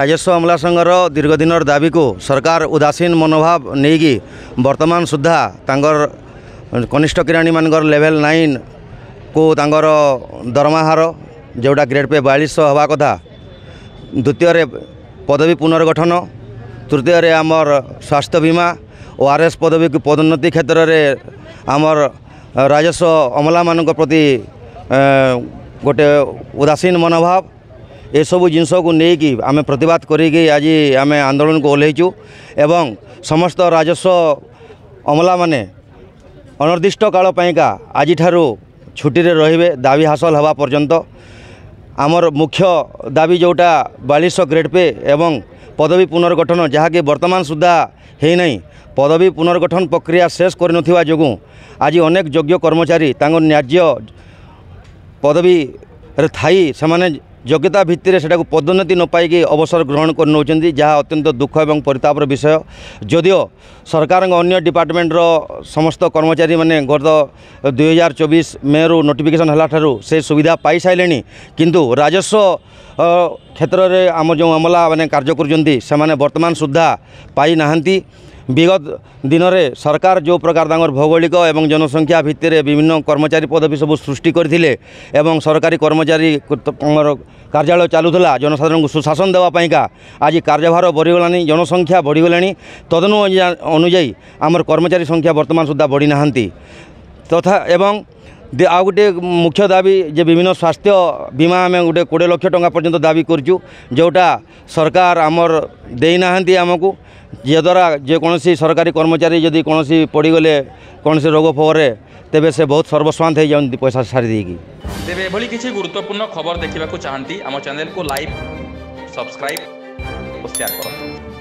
राजस्व अमला संघर दीर्घदिनर दाबी को सरकार उदासीन मनोभाव नहीं वर्तमान सुधा तांगर कनिष्ठ किराणी मानकर लेवल 9 को तांगर दरमा हार जोटा ग्रेड पे 4200 हवा कथा। द्वितीय पदवी पुनर्गठन, तृतीय आमर स्वास्थ्य बीमा ORS पदवी की पदोन्नति क्षेत्र में आमर राजस्व अमला मान प्रति गोटे उदासीन मनोभाव ये सब जिनस को लेकिन आम प्रतिवाद करी आज आम आंदोलन को ओह्लैचु एवं समस्त राजस्व अमला माने अनिर्दिष्ट काल पाइका आज छुट्टी रे दाबी हासिल हवा पर्यंत आमर मुख्य दाबी जोटा 4200 ग्रेड पे एवं पदवी पुनर्गठन जहाँकि वर्तमान सुधा है नहीं। पदवी पुनर्गठन प्रक्रिया शेष कर जोगुं आज अनेक योग्य कर्मचारी न्याज्य पदवी थाई से योग्यता भित्ति से पदोन्नति न पाई अवसर ग्रहण कर नौकरी, जहाँ अत्यंत दुख एवं परितापर विषय। जदियो सरकार अन्य डिपार्टमेंट समस्त कर्मचारी माने गत 2024 मे रु नोटिफिकेशन हला ठारू से सुविधा पाई सारे, किंतु राजस्व क्षेत्र में आम जो अमला माने कार्य करुँच से वर्तमान सुधा पाई नाहंती। विगत दिन में सरकार जो प्रकार भौगोलिक एवं जनसंख्या भित्तिर विभिन्न कर्मचारी पदवी सब सृष्टि करथिले एवं सरकारी कर्मचारी कार्यालय चलूला जनसाधारण को सुशासन देवाईका आज कार्यभार बढ़ीगलानी, जनसंख्या बढ़ीगलानी। तदनु अनुजाई आमर कर्मचारी संख्या वर्तमान सुधा बढ़ी नाहंती तथा एवं आ गोटे मुख्य दाबी जे विभिन्न स्वास्थ्य बीमा आम गोटे 20 लाख टंका पर्यंत दाबी करचु, जोटा सरकार आमर देना आमको, जद्वारा जेकोसी सरकारी कर्मचारी जदि कौन पड़गले कौन रोग फोगरे तेबे से बहुत सर्वस्वांत हो जाती पैसा सारी देगी। तेबे एभली किसी गुरुत्वपूर्ण खबर देखा चाहती आम चैनल को लाइक, सब्सक्राइब और शेयर करो।